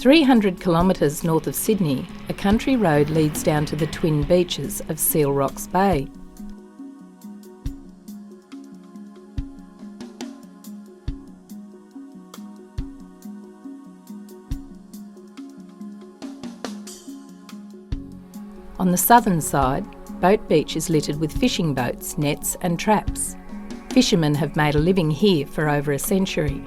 300 kilometres north of Sydney, a country road leads down to the twin beaches of Seal Rocks Bay. On the southern side, Boat Beach is littered with fishing boats, nets and traps. Fishermen have made a living here for over a century.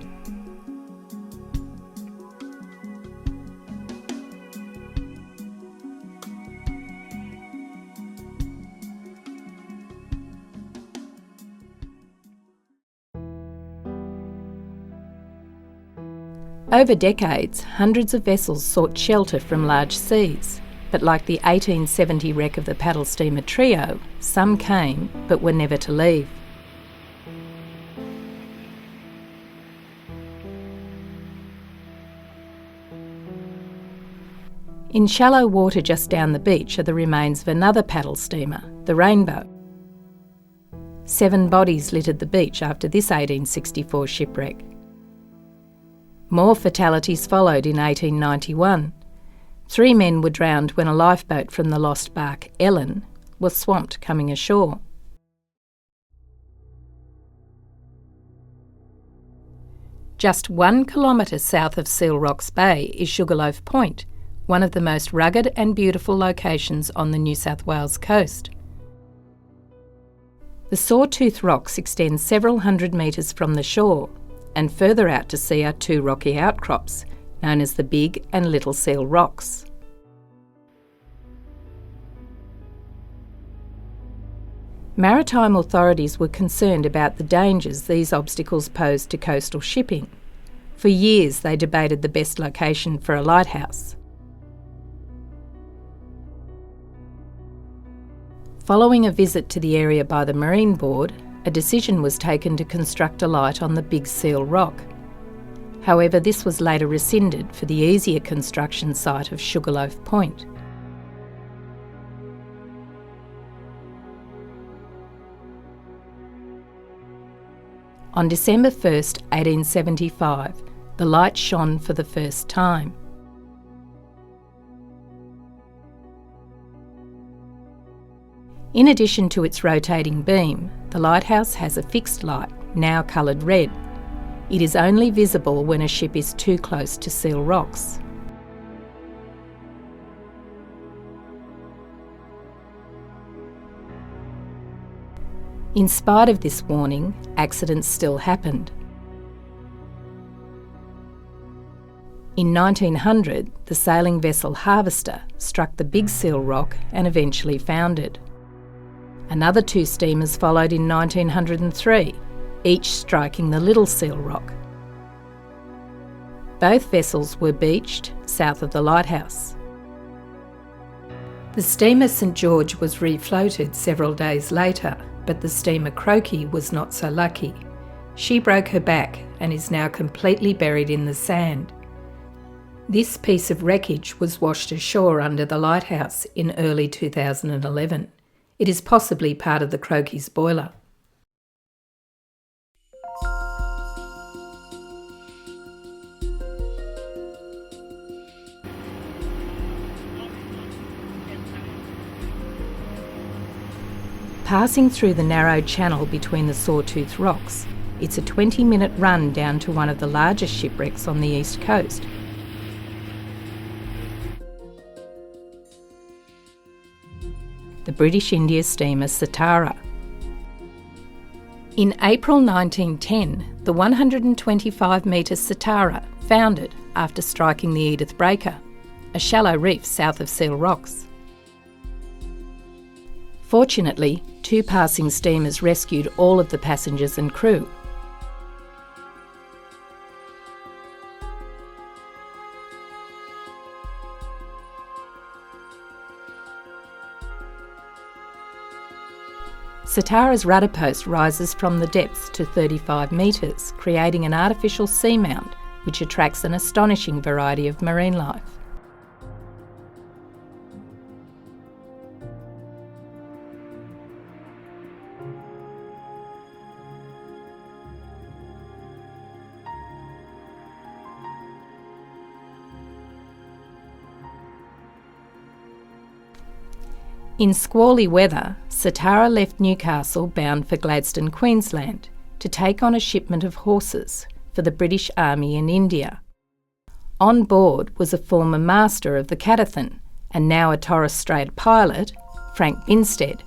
Over decades, hundreds of vessels sought shelter from large seas. But like the 1870 wreck of the paddle steamer Trio, some came but were never to leave. In shallow water just down the beach are the remains of another paddle steamer, the Rainbow. 7 bodies littered the beach after this 1864 shipwreck. More fatalities followed in 1891. 3 men were drowned when a lifeboat from the lost barque Ellen was swamped coming ashore. Just 1 kilometre south of Seal Rocks Bay is Sugarloaf Point, one of the most rugged and beautiful locations on the New South Wales coast. The Sawtooth Rocks extend several hundred metres from the shore, and further out to sea are 2 rocky outcrops, known as the Big and Little Seal Rocks. Maritime authorities were concerned about the dangers these obstacles posed to coastal shipping. For years they debated the best location for a lighthouse. Following a visit to the area by the Marine Board, a decision was taken to construct a light on the Big Seal Rock. However, this was later rescinded for the easier construction site of Sugarloaf Point. On December 1st, 1875, the light shone for the first time. In addition to its rotating beam, the lighthouse has a fixed light, now coloured red. It is only visible when a ship is too close to Seal Rocks. In spite of this warning, accidents still happened. In 1900, the sailing vessel Harvester struck the Big Seal Rock and eventually foundered. Another 2 steamers followed in 1903, each striking the Little Seal Rock. Both vessels were beached south of the lighthouse. The steamer St George was refloated several days later, but the steamer Croaky was not so lucky. She broke her back and is now completely buried in the sand. This piece of wreckage was washed ashore under the lighthouse in early 2011. It is possibly part of the Croaky's boiler. Passing through the narrow channel between the Sawtooth Rocks, it's a 20-minute run down to one of the largest shipwrecks on the east coast. The British India steamer Satara. In April 1910, the 125-metre Satara foundered after striking the Edith Breaker, a shallow reef south of Seal Rocks. Fortunately, 2 passing steamers rescued all of the passengers and crew. Satara's rudder post rises from the depths to 35 metres, creating an artificial seamount which attracts an astonishing variety of marine life. In squally weather, Satara left Newcastle bound for Gladstone, Queensland, to take on a shipment of horses for the British Army in India. On board was a former master of the Catterthun and now a Torres Strait pilot, Frank Binstead.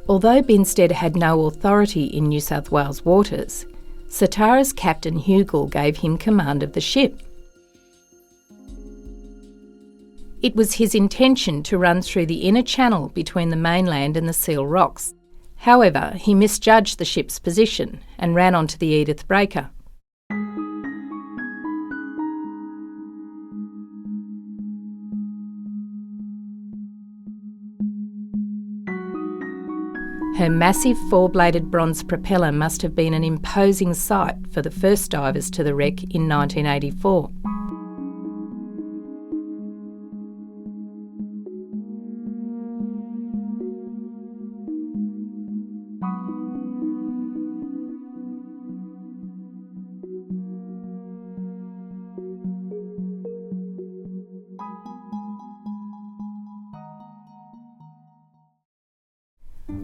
Although Binstead had no authority in New South Wales waters, Satara's captain Hugel gave him command of the ship. It was his intention to run through the inner channel between the mainland and the Seal Rocks. However, he misjudged the ship's position and ran onto the Edith Breaker. Her massive four-bladed bronze propeller must have been an imposing sight for the first divers to the wreck in 1984.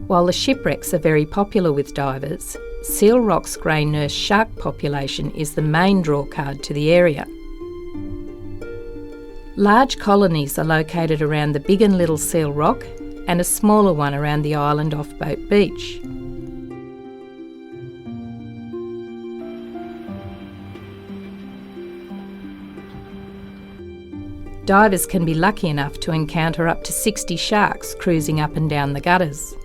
While the shipwrecks are very popular with divers, Seal Rock's grey nurse shark population is the main drawcard to the area. Large colonies are located around the Big and Little Seal Rock and a smaller one around the island off Boat Beach. Divers can be lucky enough to encounter up to 60 sharks cruising up and down the gutters.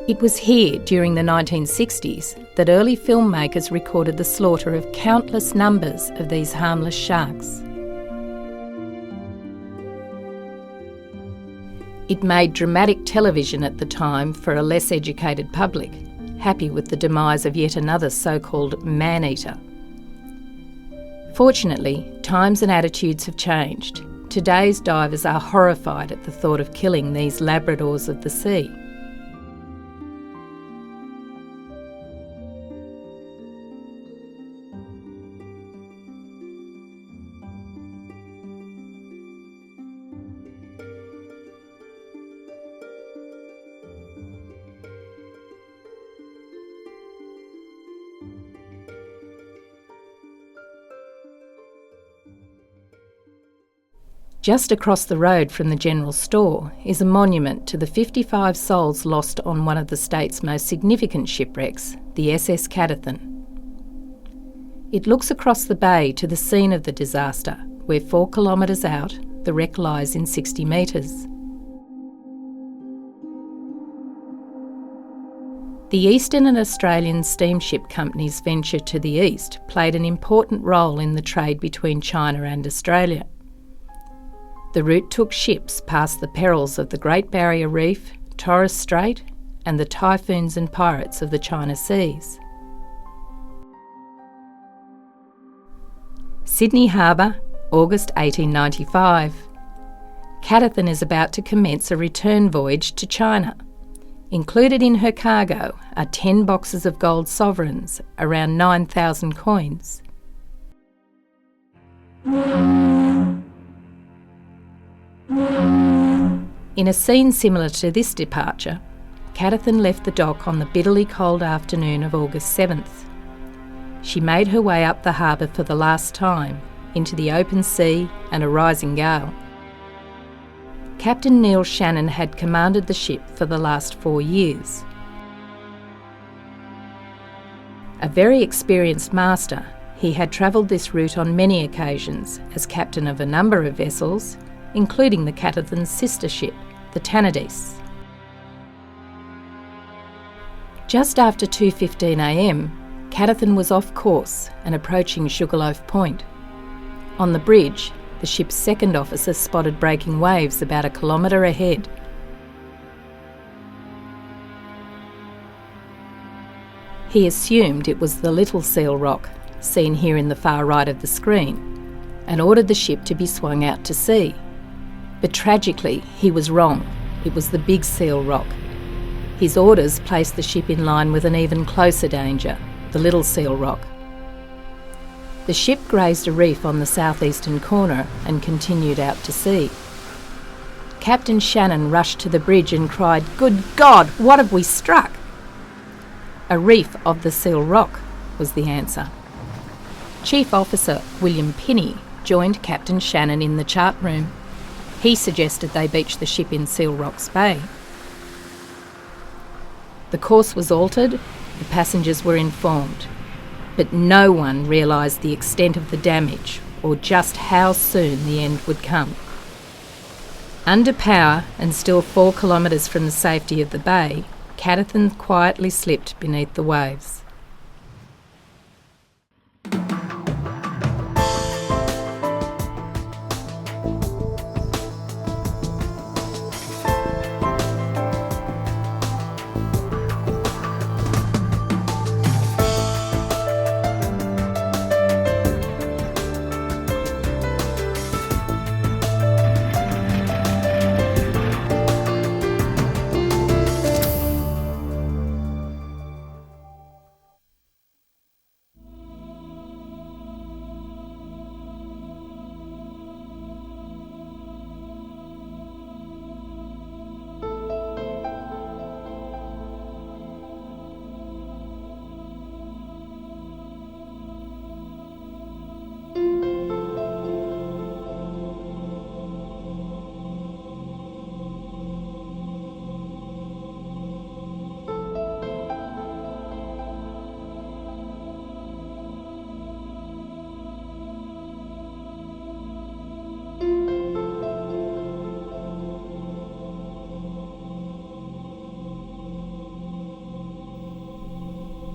It was here during the 1960s that early filmmakers recorded the slaughter of countless numbers of these harmless sharks. It made dramatic television at the time for a less educated public, happy with the demise of yet another so-called man-eater. Fortunately, times and attitudes have changed. Today's divers are horrified at the thought of killing these Labradors of the sea. Just across the road from the general store is a monument to the 55 souls lost on one of the state's most significant shipwrecks, the SS Catterthun. It looks across the bay to the scene of the disaster, where 4 kilometres out, the wreck lies in 60 metres. The Eastern and Australian steamship companies' venture to the east played an important role in the trade between China and Australia. The route took ships past the perils of the Great Barrier Reef, Torres Strait, and the typhoons and pirates of the China Seas. Sydney Harbour, August 1895. Catterthun is about to commence a return voyage to China. Included in her cargo are 10 boxes of gold sovereigns, around 9,000 coins. In a scene similar to this departure, Catterthun left the dock on the bitterly cold afternoon of August 7th. She made her way up the harbour for the last time, into the open sea and a rising gale. Captain Neil Shannon had commanded the ship for the last 4 years. A very experienced master, he had travelled this route on many occasions as captain of a number of vessels, including the Catterthun's sister ship, the Tannadice. Just after 2:15 a.m, Catterthun was off course and approaching Sugarloaf Point. On the bridge, the ship's second officer spotted breaking waves about 1 kilometre ahead. He assumed it was the Little Seal Rock, seen here in the far right of the screen, and ordered the ship to be swung out to sea. But tragically, he was wrong. It was the Big Seal Rock. His orders placed the ship in line with an even closer danger, the Little Seal Rock. The ship grazed a reef on the southeastern corner and continued out to sea. Captain Shannon rushed to the bridge and cried, "Good God, what have we struck?" "A reef of the Seal Rock," was the answer. Chief Officer William Pinney joined Captain Shannon in the chart room. He suggested they beach the ship in Seal Rocks Bay. The course was altered, the passengers were informed, but no one realised the extent of the damage or just how soon the end would come. Under power and still 4 kilometres from the safety of the bay, Catterthun quietly slipped beneath the waves.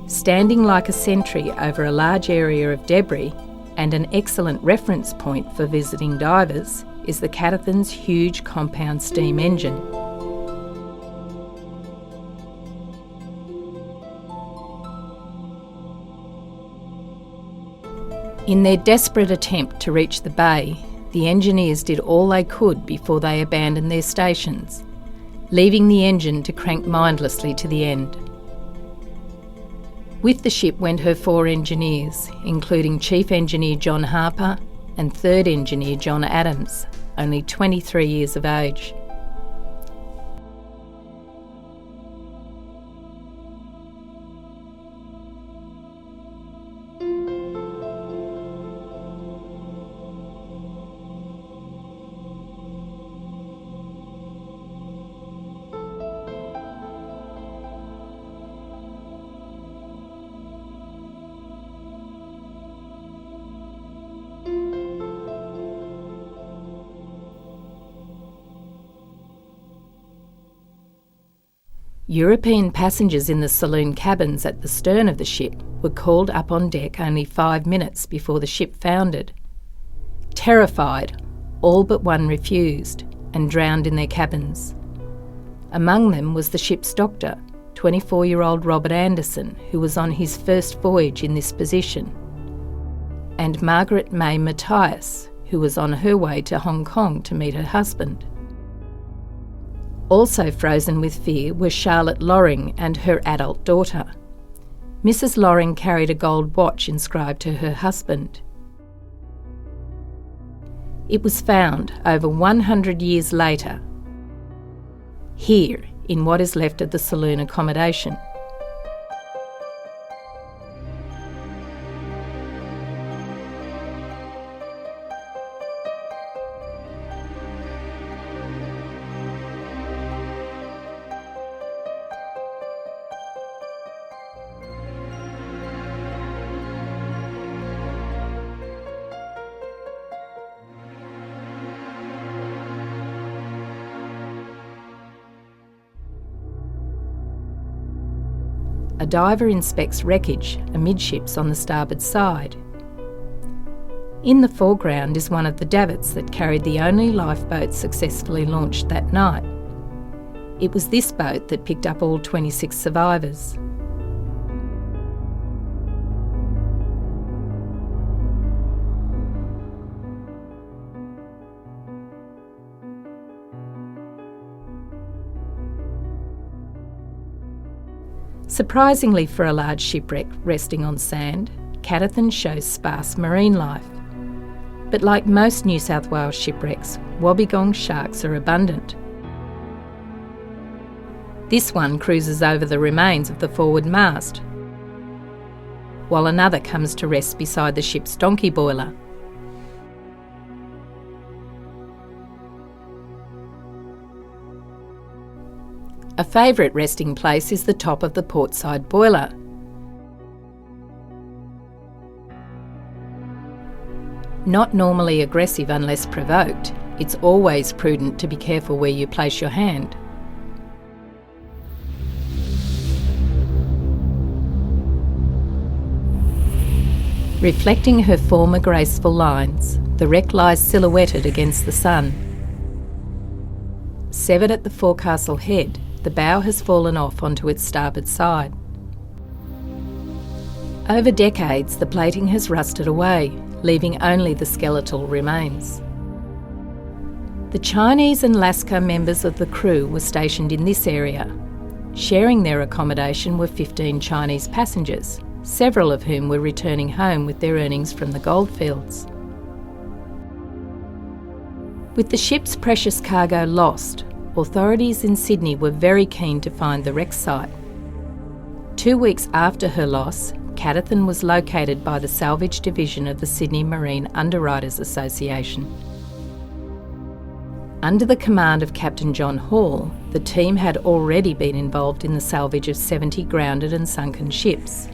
Standing like a sentry over a large area of debris and an excellent reference point for visiting divers is the Catterthun's huge compound steam engine. In their desperate attempt to reach the bay, the engineers did all they could before they abandoned their stations, leaving the engine to crank mindlessly to the end. With the ship went her 4 engineers, including Chief Engineer John Harper and 3rd Engineer John Adams, only 23 years of age. European passengers in the saloon cabins at the stern of the ship were called up on deck only 5 minutes before the ship foundered. Terrified, all but one refused and drowned in their cabins. Among them was the ship's doctor, 24-year-old Robert Anderson, who was on his first voyage in this position, and Margaret May Matthias, who was on her way to Hong Kong to meet her husband. Also frozen with fear were Charlotte Loring and her adult daughter. Mrs. Loring carried a gold watch inscribed to her husband. It was found over 100 years later, here in what is left of the saloon accommodation. A diver inspects wreckage amidships on the starboard side. In the foreground is one of the davits that carried the only lifeboat successfully launched that night. It was this boat that picked up all 26 survivors. Surprisingly for a large shipwreck resting on sand, Catterthun shows sparse marine life. But like most New South Wales shipwrecks, wobbegong sharks are abundant. This one cruises over the remains of the forward mast, while another comes to rest beside the ship's donkey boiler. A favourite resting place is the top of the portside boiler. Not normally aggressive unless provoked, it's always prudent to be careful where you place your hand. Reflecting her former graceful lines, the wreck lies silhouetted against the sun. Severed at the forecastle head, the bow has fallen off onto its starboard side. Over decades, the plating has rusted away, leaving only the skeletal remains. The Chinese and Lascar members of the crew were stationed in this area. Sharing their accommodation were 15 Chinese passengers, several of whom were returning home with their earnings from the goldfields. With the ship's precious cargo lost, authorities in Sydney were very keen to find the wreck site. 2 weeks after her loss, Catterthun was located by the Salvage Division of the Sydney Marine Underwriters Association. Under the command of Captain John Hall, the team had already been involved in the salvage of 70 grounded and sunken ships.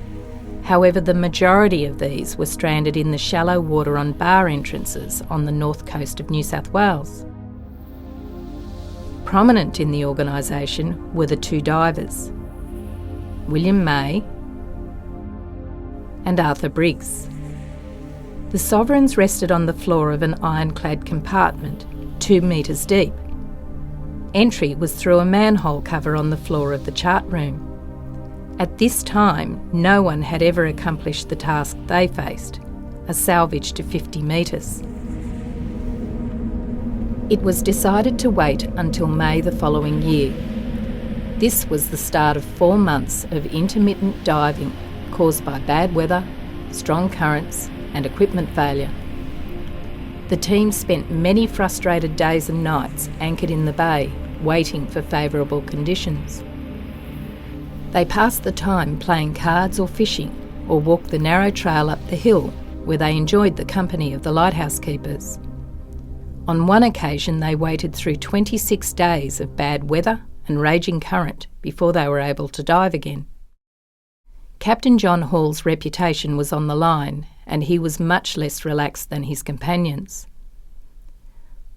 However, the majority of these were stranded in the shallow water on bar entrances on the north coast of New South Wales. Prominent in the organisation were the two divers, William May and Arthur Briggs. The Sovereigns rested on the floor of an ironclad compartment, 2 metres deep. Entry was through a manhole cover on the floor of the chart room. At this time, no one had ever accomplished the task they faced, a salvage to 50 metres. It was decided to wait until May the following year. This was the start of 4 months of intermittent diving caused by bad weather, strong currents and equipment failure. The team spent many frustrated days and nights anchored in the bay, waiting for favourable conditions. They passed the time playing cards or fishing, or walked the narrow trail up the hill, where they enjoyed the company of the lighthouse keepers. On one occasion they waited through 26 days of bad weather and raging current before they were able to dive again. Captain John Hall's reputation was on the line, and he was much less relaxed than his companions.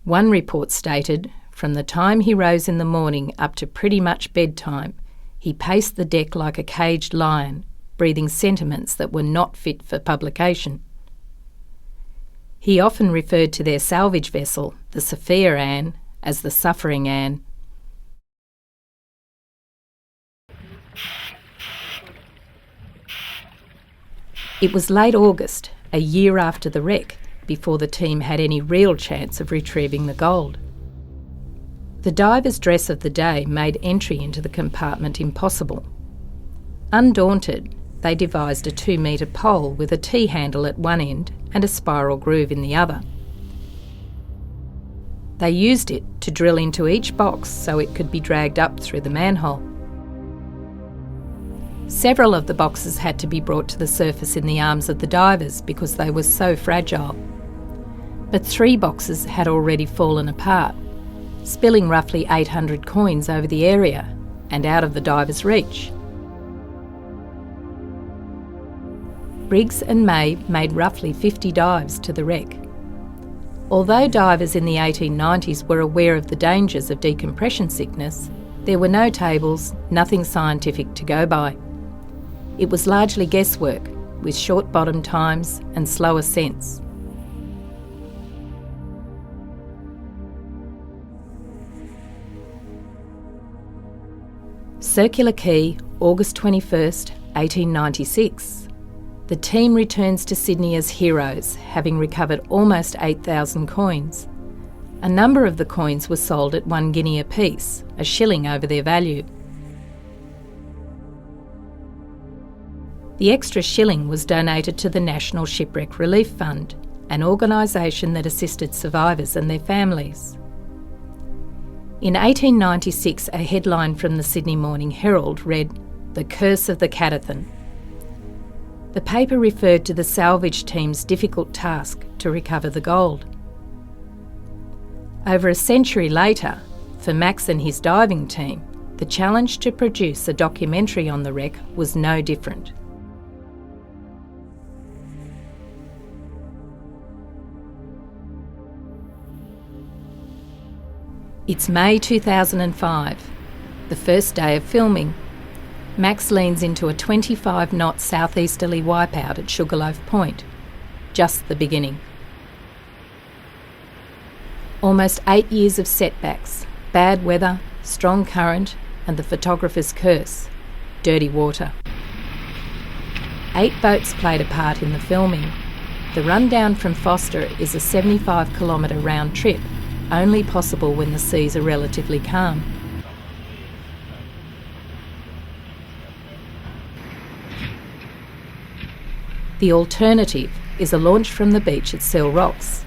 One report stated, from the time he rose in the morning up to pretty much bedtime, he paced the deck like a caged lion, breathing sentiments that were not fit for publication. He often referred to their salvage vessel, the Sophia Anne, as the Suffering Anne. It was late August, a year after the wreck, before the team had any real chance of retrieving the gold. The diver's dress of the day made entry into the compartment impossible. Undaunted, they devised a 2-metre pole with a T-handle at one end and a spiral groove in the other. They used it to drill into each box so it could be dragged up through the manhole. Several of the boxes had to be brought to the surface in the arms of the divers because they were so fragile. But 3 boxes had already fallen apart, spilling roughly 800 coins over the area and out of the divers' reach. Briggs and May made roughly 50 dives to the wreck. Although divers in the 1890s were aware of the dangers of decompression sickness, there were no tables, nothing scientific to go by. It was largely guesswork, with short bottom times and slow ascents. Circular Quay, August 21st, 1896. The team returns to Sydney as heroes, having recovered almost 8,000 coins. A number of the coins were sold at 1 guinea apiece, a shilling over their value. The extra shilling was donated to the National Shipwreck Relief Fund, an organisation that assisted survivors and their families. In 1896, a headline from the Sydney Morning Herald read, "The Curse of the Catterthun." The paper referred to the salvage team's difficult task to recover the gold. Over a century later, for Max and his diving team, the challenge to produce a documentary on the wreck was no different. It's May 2005, the first day of filming. Max leans into a 25-knot southeasterly wipeout at Sugarloaf Point, just the beginning. Almost 8 years of setbacks, bad weather, strong current, and the photographer's curse, dirty water. 8 boats played a part in the filming. The rundown from Foster is a 75-kilometre round trip, only possible when the seas are relatively calm. The alternative is a launch from the beach at Seal Rocks.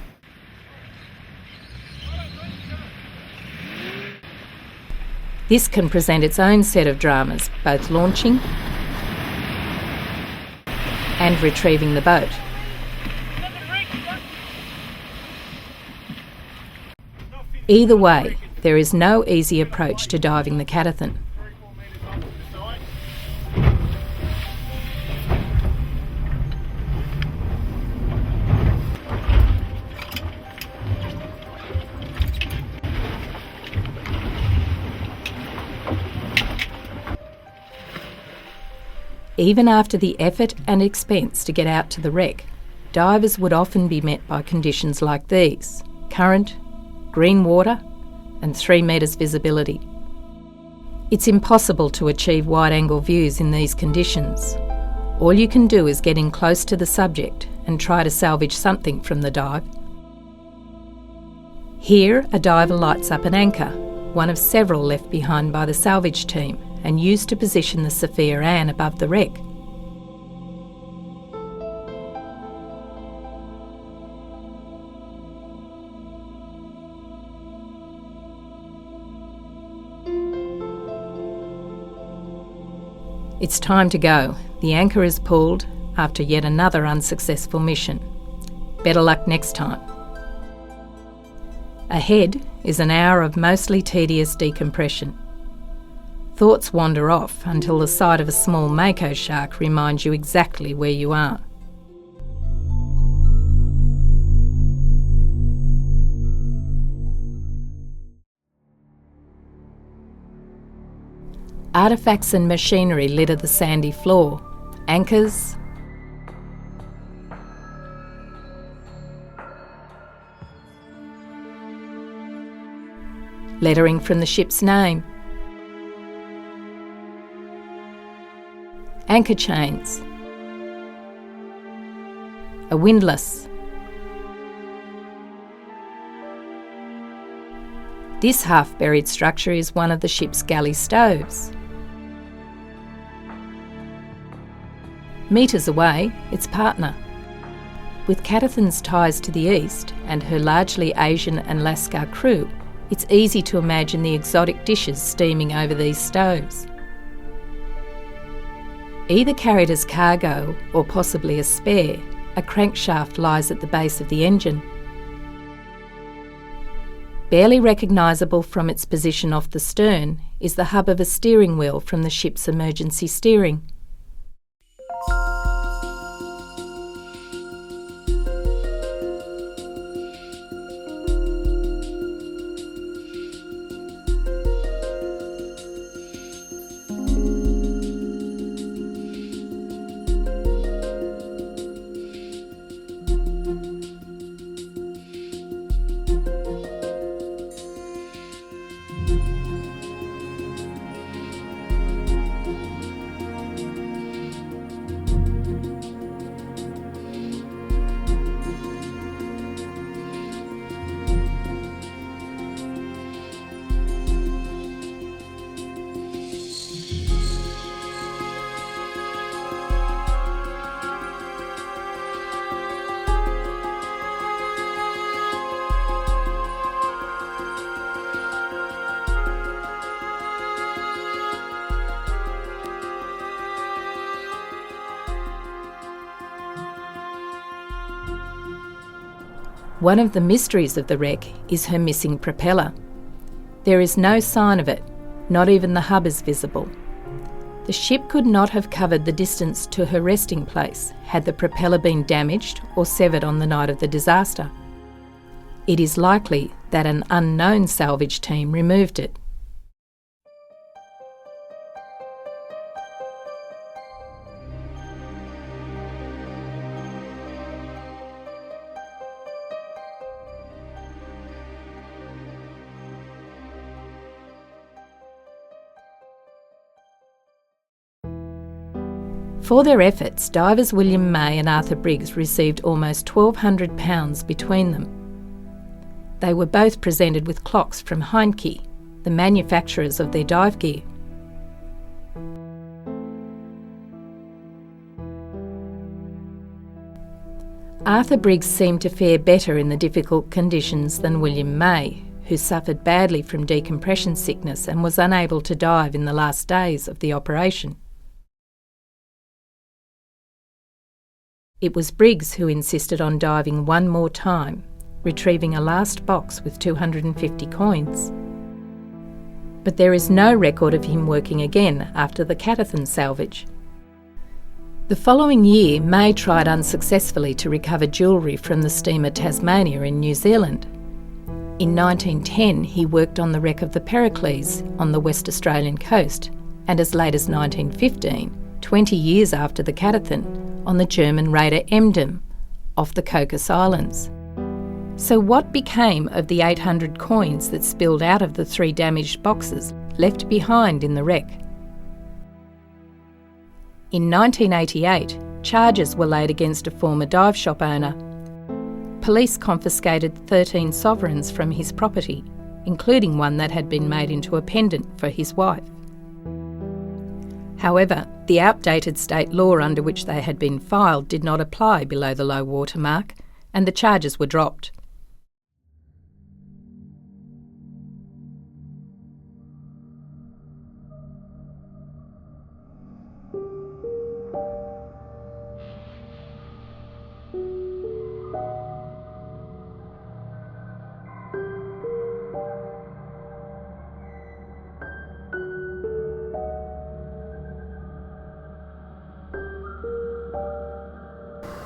This can present its own set of dramas, both launching and retrieving the boat. Either way, there is no easy approach to diving the Catterthun. Even after the effort and expense to get out to the wreck, divers would often be met by conditions like these: current, green water, and 3 metres visibility. It's impossible to achieve wide-angle views in these conditions. All you can do is get in close to the subject and try to salvage something from the dive. Here, a diver lights up an anchor, one of several left behind by the salvage team, and used to position the Sophia Ann above the wreck. It's time to go. The anchor is pulled after yet another unsuccessful mission. Better luck next time. Ahead is an hour of mostly tedious decompression. Thoughts wander off until the sight of a small mako shark reminds you exactly where you are. Artefacts and machinery litter the sandy floor. Anchors, lettering from the ship's name, anchor chains, a windlass. This half-buried structure is one of the ship's galley stoves. Metres away, its partner. With Catterthun's ties to the east and her largely Asian and Lascar crew, it's easy to imagine the exotic dishes steaming over these stoves. Either carried as cargo or possibly a spare, a crankshaft lies at the base of the engine. Barely recognisable from its position off the stern is the hub of a steering wheel from the ship's emergency steering. One of the mysteries of the wreck is her missing propeller. There is no sign of it, not even the hub is visible. The ship could not have covered the distance to her resting place had the propeller been damaged or severed on the night of the disaster. It is likely that an unknown salvage team removed it. For their efforts, divers William May and Arthur Briggs received almost £1,200 between them. They were both presented with clocks from Heinke, the manufacturers of their dive gear. Arthur Briggs seemed to fare better in the difficult conditions than William May, who suffered badly from decompression sickness and was unable to dive in the last days of the operation. It was Briggs who insisted on diving one more time, retrieving a last box with 250 coins. But there is no record of him working again after the Catterthun salvage. The following year, May tried unsuccessfully to recover jewellery from the steamer Tasmania in New Zealand. In 1910, he worked on the wreck of the Pericles on the West Australian coast, and as late as 1915, 20 years after the Catterthun, on the German raider Emden off the Cocos Islands. So what became of the 800 coins that spilled out of the 3 damaged boxes left behind in the wreck? In 1988, charges were laid against a former dive shop owner. Police confiscated 13 sovereigns from his property, including one that had been made into a pendant for his wife. However, the outdated state law under which they had been filed did not apply below the low water mark, and the charges were dropped.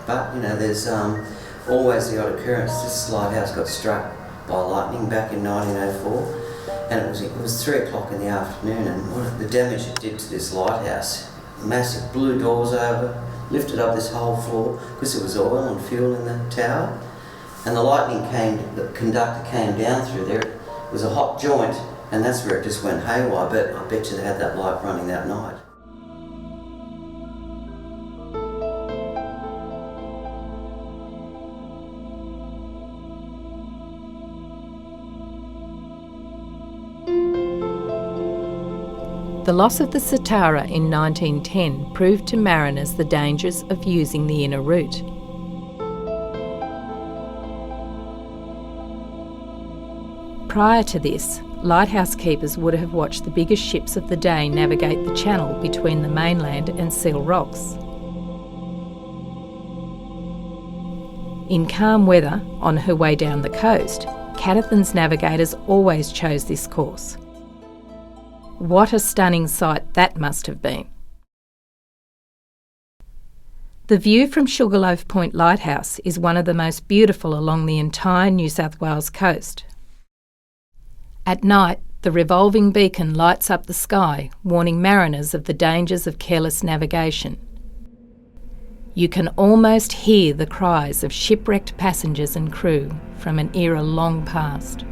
But, there's always the odd occurrence. This lighthouse got struck by lightning back in 1904, and it was 3 o'clock in the afternoon, and what the damage it did to this lighthouse, massive, blew doors over, lifted up this whole floor, because there was oil and fuel in the tower, and the conductor came down through there. It was a hot joint, and that's where it just went haywire, but I bet you they had that light running that night. The loss of the Satara in 1910 proved to mariners the dangers of using the inner route. Prior to this, lighthouse keepers would have watched the biggest ships of the day navigate the channel between the mainland and Seal Rocks. In calm weather, on her way down the coast, Catterthun's navigators always chose this course. What a stunning sight that must have been. The view from Sugarloaf Point Lighthouse is one of the most beautiful along the entire New South Wales coast. At night, the revolving beacon lights up the sky, warning mariners of the dangers of careless navigation. You can almost hear the cries of shipwrecked passengers and crew from an era long past.